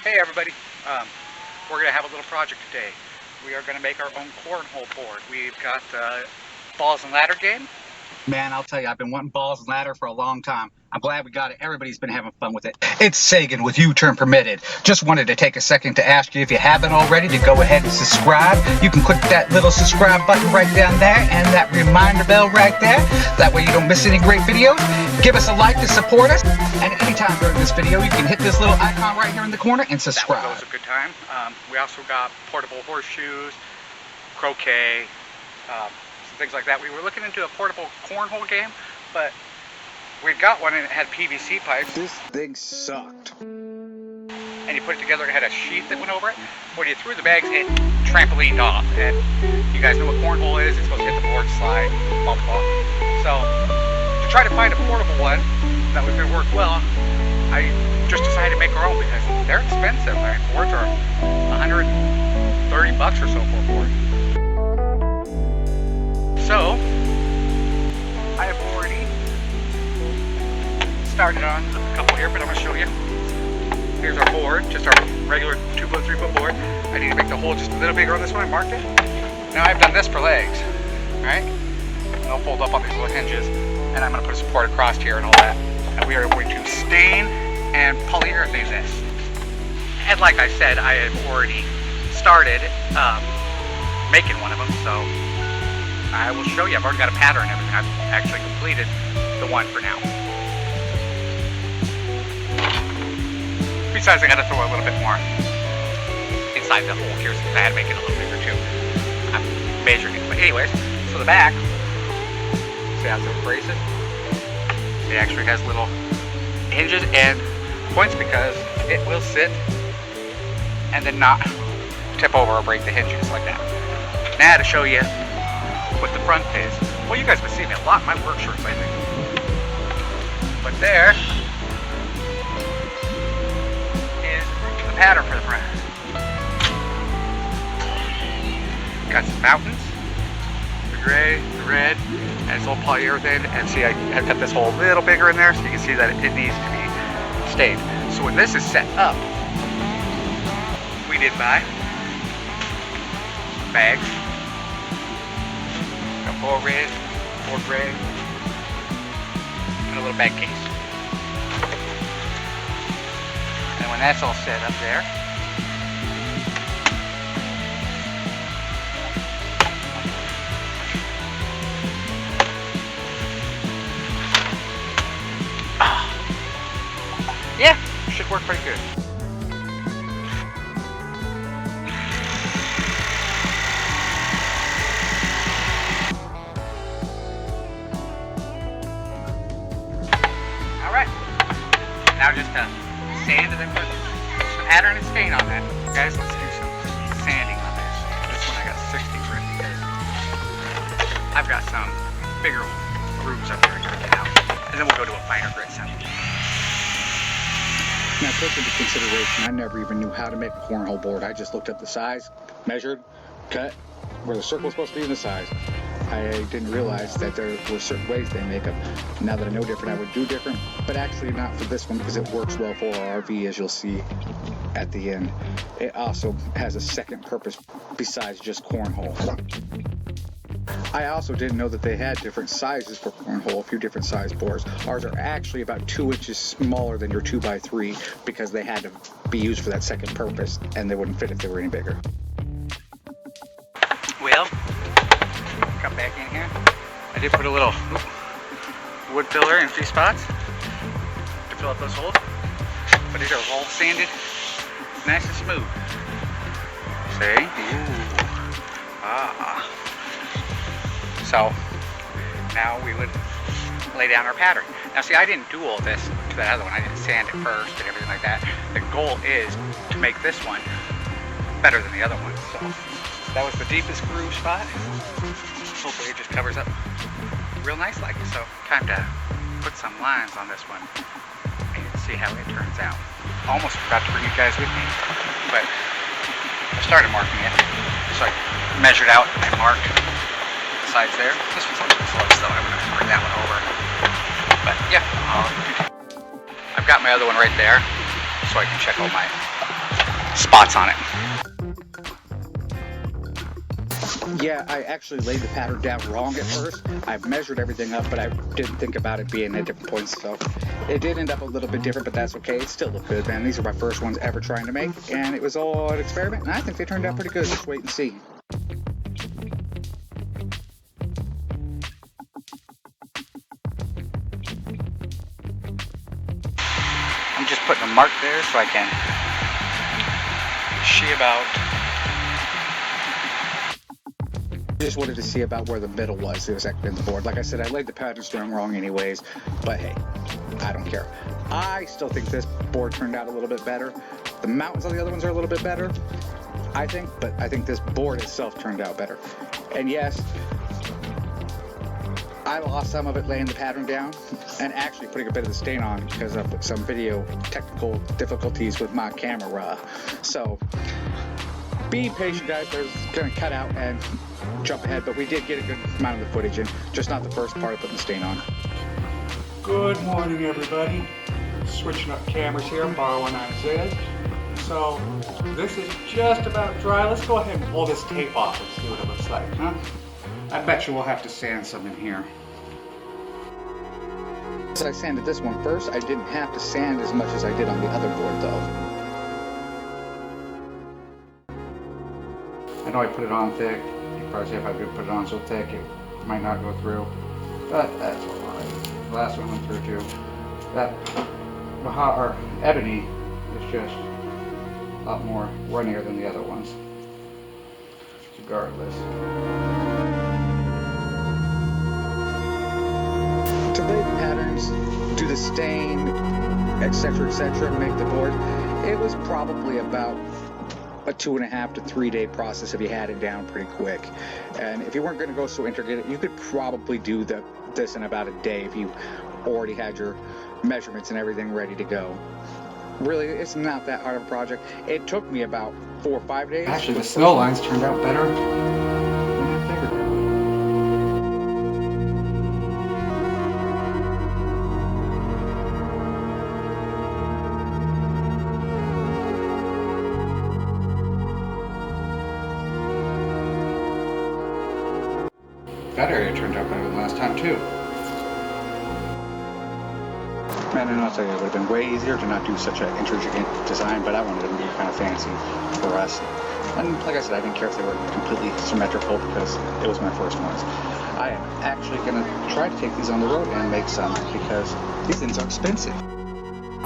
Hey everybody, we're going to have a little project today. We are going to make our own cornhole board. We've got the balls and ladder game. Man, I'll tell you, I've been wanting balls and ladder for a long time. I'm glad we got it. Everybody's been having fun with it. It's Sagan with U-Turn Permitted. Just wanted to take a second to ask you if you haven't already to go ahead and subscribe. You can click that little subscribe button right down there and that reminder bell right there. That way you don't miss any great videos. Give us a like to support us. And anytime during this video, you can hit this little icon right here in the corner and subscribe. That was a good time. We also got portable horseshoes, croquet, some things like that. We were looking into a portable cornhole game, but we got one and it had PVC pipes. This thing sucked. And you put it together, it had a sheath that went over it. When you threw the bags, it trampolined off. And you guys know what cornhole is. It's supposed to hit the board, slide, bump off. So to try to find a portable one that was going to work well, I just decided to make our own because they're expensive. Like, boards are $130 or so for a board. So I have already started on a couple here, but I'm going to show you. Here's our board, just our regular 2-foot, 3-foot board. I need to make the hole just a little bigger on this one. I marked it. Now I've done this for legs, right? They'll fold up on these little hinges, and I'm going to put a support across here and all that. And we are going to stain and polyurethane this. And like I said, I have already started making one of them, so I will show you. I've already got a pattern and everything. I've actually completed the one for now. Besides, I got to throw a little bit more inside the hole here since I had to make it a little bigger too. I'm measuring it. But anyways, so the back, see how it's braces? It actually has little hinges and points because it will sit and then not tip over or break the hinges like that. Now to show you what the front is. Well, you guys have been seeing me a lot in my work shorts lately. But there is the pattern for the front. Got some mountains, the gray, the red, and it's all polyurethane. And see, I cut this hole a little bigger in there so you can see that it needs to be stained. So when this is set up, we did buy bags. Got 4 red, 4 gray, and a little bag case. And when that's all set up there, yeah, should work pretty good. Alright, now just sand and then put some pattern and stain on that. Guys, let's do some sanding on this. This one I got 60 grit because I've got some bigger grooves up there now. And then we'll go to a finer grit sanding. Now, take into consideration, I never even knew how to make a cornhole board. I just looked up the size, measured, cut, where the circle was supposed to be in the size. I didn't realize that there were certain ways they make them. Now that I know different, I would do different, but actually not for this one because it works well for our RV, as you'll see at the end. It also has a second purpose besides just cornhole. I also didn't know that they had different sizes for cornhole, a few different size boards. Ours are actually about 2 inches smaller than your 2x3 because they had to be used for that second purpose and they wouldn't fit if they were any bigger. Well, come back in here. I did put a little wood filler in 3 spots to fill up those holes, but these are all sanded nice and smooth. See? Ooh. Ah. So now we would lay down our pattern. Now see, I didn't do all this to that other one. I didn't sand it first and everything like that. The goal is to make this one better than the other one. So that was the deepest groove spot. Hopefully it just covers up real nice like it. So time to put some lines on this one and see how it turns out. Almost forgot to bring you guys with me, but I started marking it. So I measured out and marked sides there. This one's a little close though. I'm going to bring that one over. But yeah, I've got my other one right there. so I can check all my spots on it. Yeah, I actually laid the pattern down wrong at first. I measured everything up, but I didn't think about it being at different points, so it did end up a little bit different, but that's okay. It still looked good, man. These are my first ones ever trying to make, and it was all an experiment, and I think they turned out pretty good. Just wait and see. I'm just putting a mark there so I can see about. Just wanted to see about where the middle was. It was actually in the board. Like I said, I laid the pattern string wrong anyways, but hey, I don't care. I still think this board turned out a little bit better. The mountains on the other ones are a little bit better, I think, but I think this board itself turned out better. And yes, I lost some of it laying the pattern down and actually putting a bit of the stain on because of some video technical difficulties with my camera. So be patient, guys. There's gonna cut out and jump ahead, but we did get a good amount of the footage in, just not the first part of putting the stain on. Good morning, everybody. Switching up cameras here, I'm borrowing Isaiah's. So this is just about dry. Let's go ahead and pull this tape off and see what it looks like, huh? I bet you we'll have to sand some in here. So I sanded this one first. I didn't have to sand as much as I did on the other board, though. I know I put it on thick. You probably say if I did put it on so thick, it might not go through. But that's alright. The last one went through too. That or ebony is just a lot more runnier than the other ones. Regardless. To lay the patterns, do the stain, etc., make the board, it was probably about a 2.5 to 3 day process if you had it down pretty quick. And if you weren't going to go so intricate, you could probably do this in about a day if you already had your measurements and everything ready to go. Really, it's not that hard of a project. It took me about 4 or 5 days. Actually, the snow lines turned out better than I figured they would. That area turned out better than last time too. Man, and I'll tell you, it would have been way easier to not do such an intricate design, but I wanted them to be kind of fancy for us. And like I said, I didn't care if they were completely symmetrical because it was my first ones. I am actually going to try to take these on the road and make some because these things are expensive.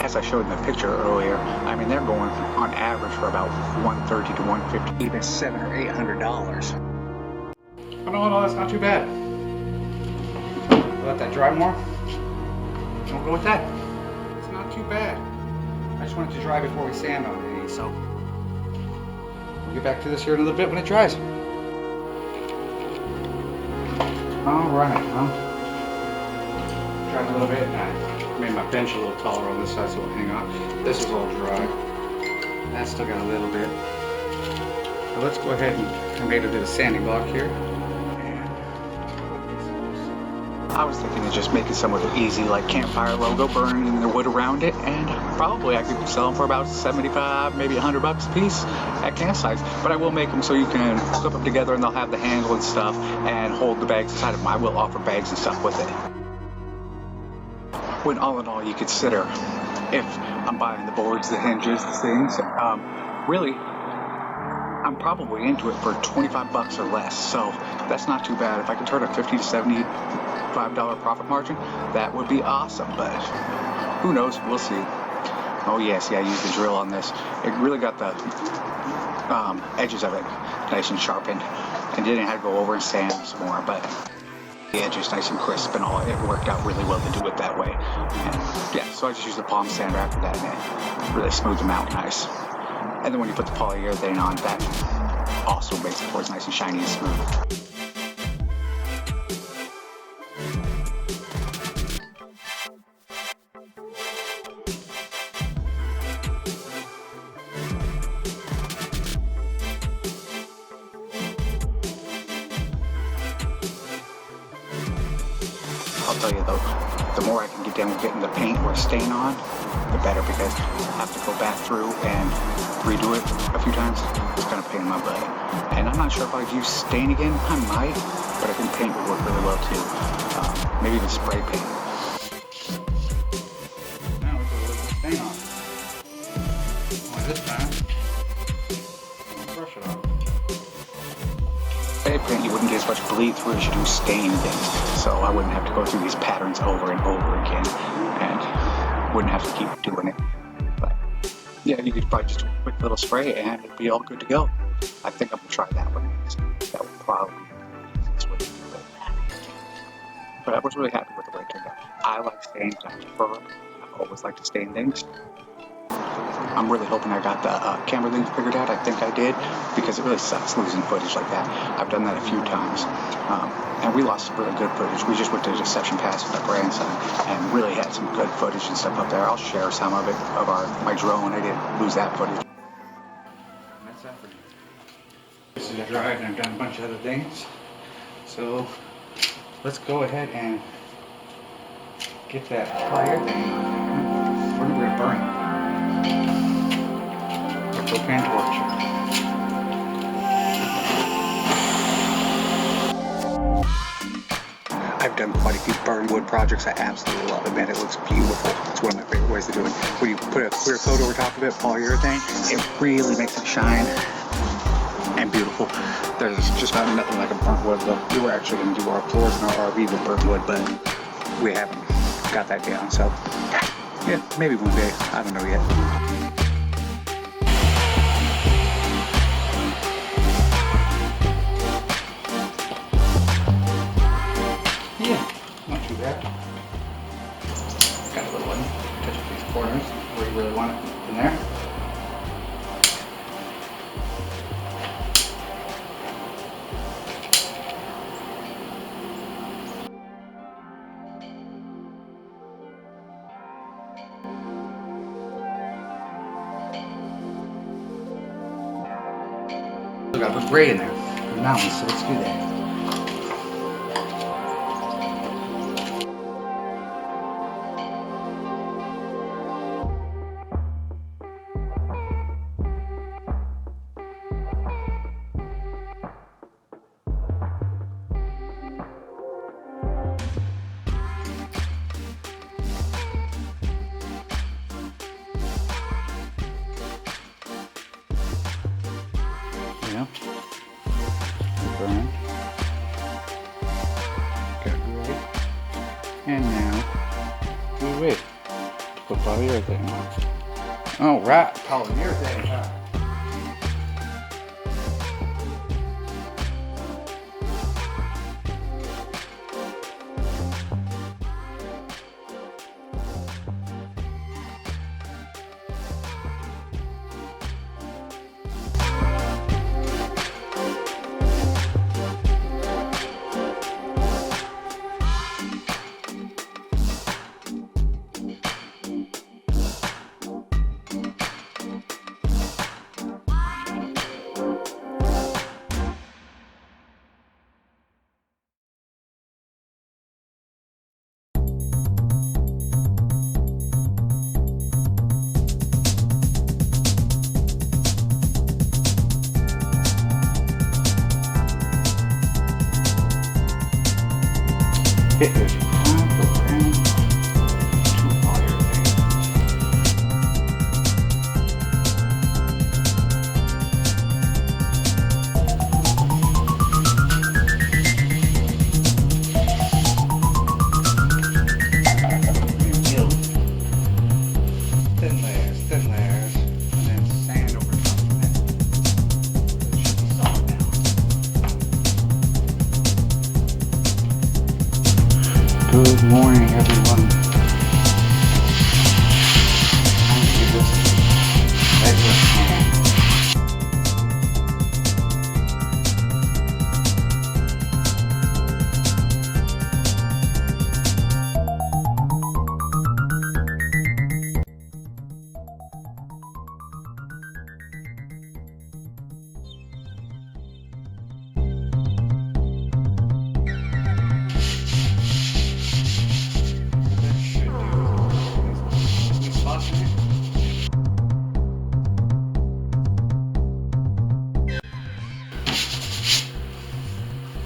As I showed in the picture earlier, I mean, they're going on average for about $130 to $150, even $700 or $800. Oh no, that's not too bad. Let that dry more. Don't go with that. It's not too bad. I just want it to dry before we sand on it, so we'll get back to this here in a little bit when it dries. Alright, well, dried a little bit. I made my bench a little taller on this side so it'll hang on. This is all dry. That's still got a little bit. So let's go ahead and I made a bit of sanding block here. I was thinking of just making some of the easy, like campfire logo, burning the wood around it, and probably I could sell them for about 75, maybe $100 a piece at campsites. But I will make them so you can flip them together and they'll have the handle and stuff and hold the bags inside of them. I will offer bags and stuff with it. When all in all you consider, if I'm buying the boards, the hinges, the things, really, I'm probably into it for $25 or less, so that's not too bad. If I could turn a $50 to $75 profit margin, that would be awesome, but who knows, we'll see. Oh yeah, see, I used the drill on this. It really got the edges of it nice and sharpened, and didn't have to go over and sand some more, but the edges nice and crisp and all. It worked out really well to do it that way. And yeah, so I just used the palm sander after that, and it really smoothed them out nice. And then when you put the polyurethane on, that also makes the boards nice and shiny and smooth. I'll tell you though, the more I can get down with getting the paint or stain on, the better, because I have to go back through and redo it a few times. It's kind of a pain in my butt. And I'm not sure if I'd use stain again. I might, but I think paint would work really well too. Maybe even spray paint. Now we put a little stain on. Only this time, I'll brush it off. Spray paint, you wouldn't get as much bleed through as you do stain things, so I wouldn't have to go through these patterns over and over again, and wouldn't have to keep doing it. But yeah, you could probably just do a quick little spray and it'd be all good to go. I think I'm gonna try that one. That would probably be the easiest way to do it. But I was really happy with the way it turned out. I like stains. I prefer them. I always like to stain things. I'm really hoping I got the camera thing figured out. I think I did, because it really sucks losing footage like that. I've done that a few times, and we lost some really good footage. We just went to Deception Pass with our grandson and really had some good footage and stuff up there. I'll share some of it of my drone. I didn't lose that footage. That's that for you. This is dried and I've done a bunch of other things. So let's go ahead and get that fire thing on. We're going to burn it. A propane torch. I've done quite a few burn wood projects. I absolutely love it, man. It looks beautiful. It's one of my favorite ways to do it. When you put a clear coat over top of it, polyurethane, it really makes it shine and beautiful. There's just about nothing like a burnt wood, though. We were actually going to do our floors in our RV with burnt wood, but we haven't got that down. So, yeah, maybe one day. I don't know yet. Yeah, not too bad. Got a little one. Touch up these corners where you really want it in there. We gotta put gray in there. The mountains, so let's do that. Yeah. Burn. Got gray. And now we wait to put polyurethane on. Oh, right, polyurethane. Huh? It is time for round 2 polyurethane. Thin layers, and then sand over top of that. It should be solid now.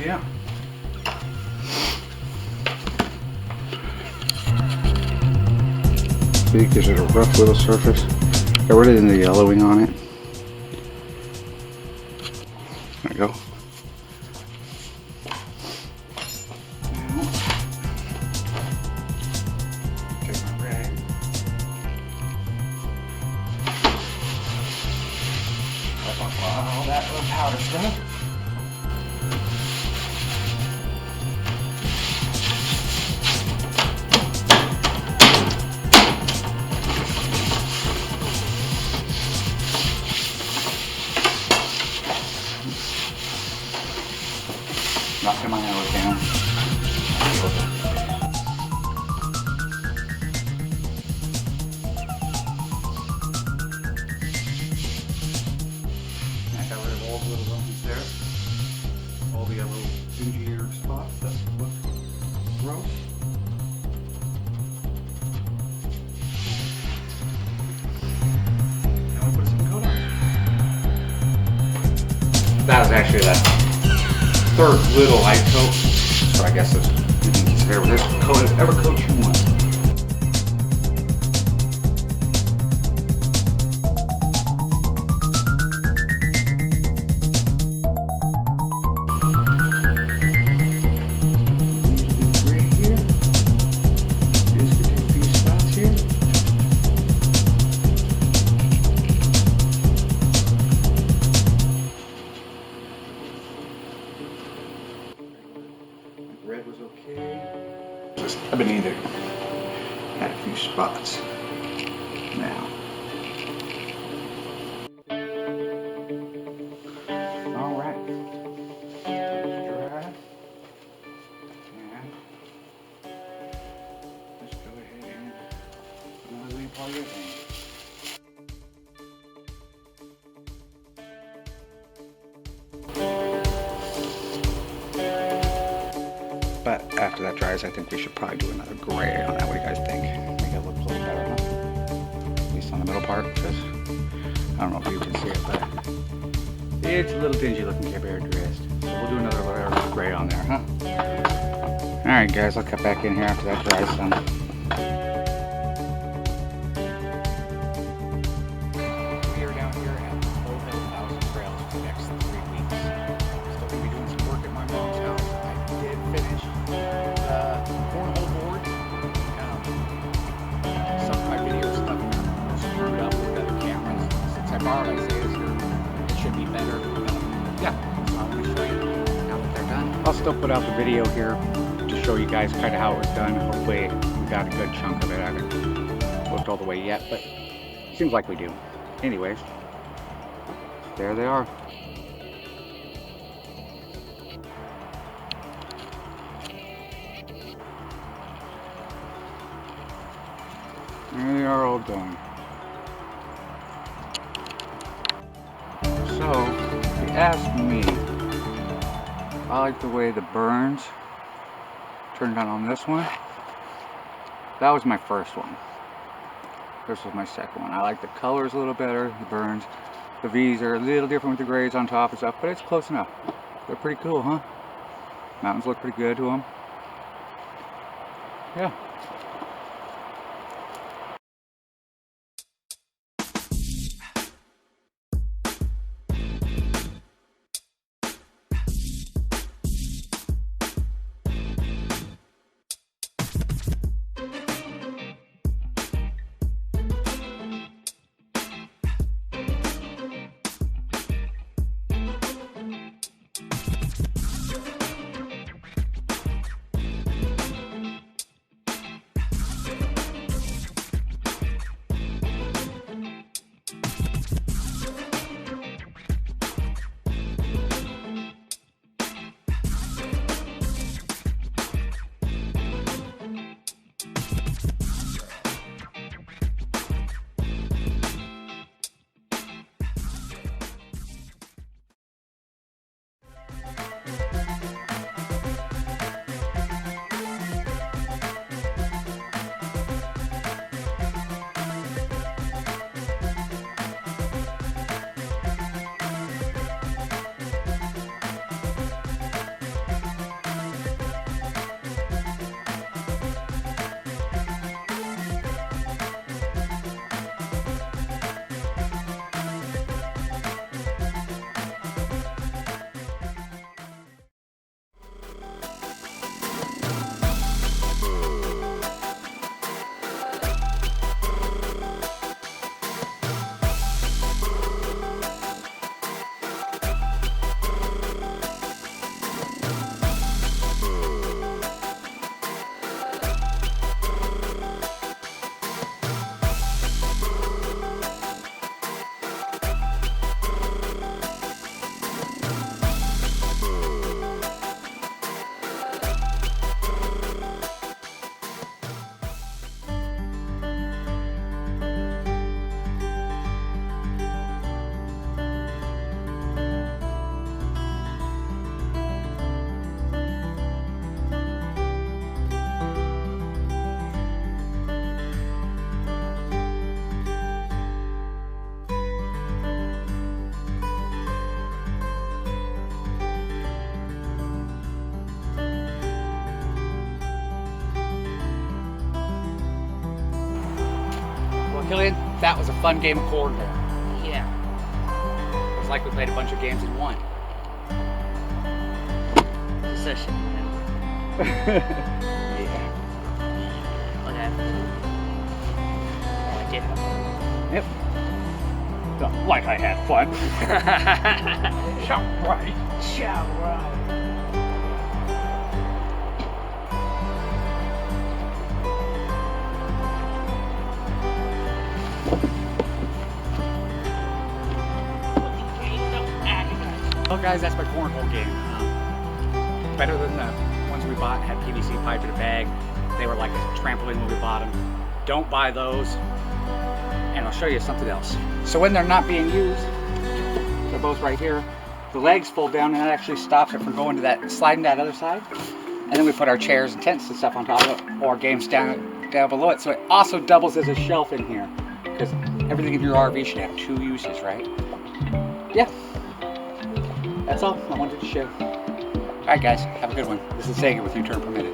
Yeah. See, gives it a rough little surface. Got rid of the yellowing on it. There we go. Take my rag. Wipe off all that little powder stuff. Knocking my nose down. I got rid of all the little lumps there. All the little dingier spots that look gross. Now we put some coat on. That was actually that third little light coat, so I guess it's, you can consider this coat as ever coat you want. Right here, just to take a few spots here. Red was okay. Just Ebenezer had a few spots. Now. All right. Dry. And let's go ahead and put another leaf all your thing. But after that dries, I think we should probably do another gray on that. What do you guys think? Make it look a little better, huh? At least on the middle part, because I don't know if you can see it, but it's a little dingy looking compared to wrist. So we'll do another layer of gray on there, huh? Alright guys, I'll cut back in here after that dries some. We are down here at Old Mill House Trails for the next 3 weeks. Still going to be doing some work at my mom's house. I did finish cornhole board. Some of my videos stuff screwed up with other cameras. Since I borrowed Isaiah's here, it should be better. Yeah, so I want to show you now that they're done. I'll still put out the video here to show you guys kind of how it was done. Hopefully we got a good chunk of it. I haven't looked all the way yet, but it seems like we do. Anyways, there they are. There they are all done. So, if you ask me, I like the way the burns turned out on this one. That was my first one. This was my second one. I like the colors a little better, the burns. The V's are a little different with the grays on top and stuff, but it's close enough. They're pretty cool, huh? Mountains look pretty good to them. Yeah. Killian, that was a fun game of cornhole. Yeah. It was like we played a bunch of games in one. Session. Yeah. Okay. Oh, I did have fun. Yep. Like I had fun. Shout right. Shout right. Well, guys, that's my cornhole game. Better than the ones we bought. Had PVC pipe in a bag. They were like a trampoline when we bought them. Don't buy those. And I'll show you something else. So when they're not being used, they're both right here. The legs fold down and that actually stops it from going to that, sliding to that other side. And then we put our chairs and tents and stuff on top of it, or games down below it. So it also doubles as a shelf in here, because everything in your RV should have 2 uses, right? Yeah. That's all I wanted to show. All right, guys, have a good one. This is Sagan with U-Turn Permitted.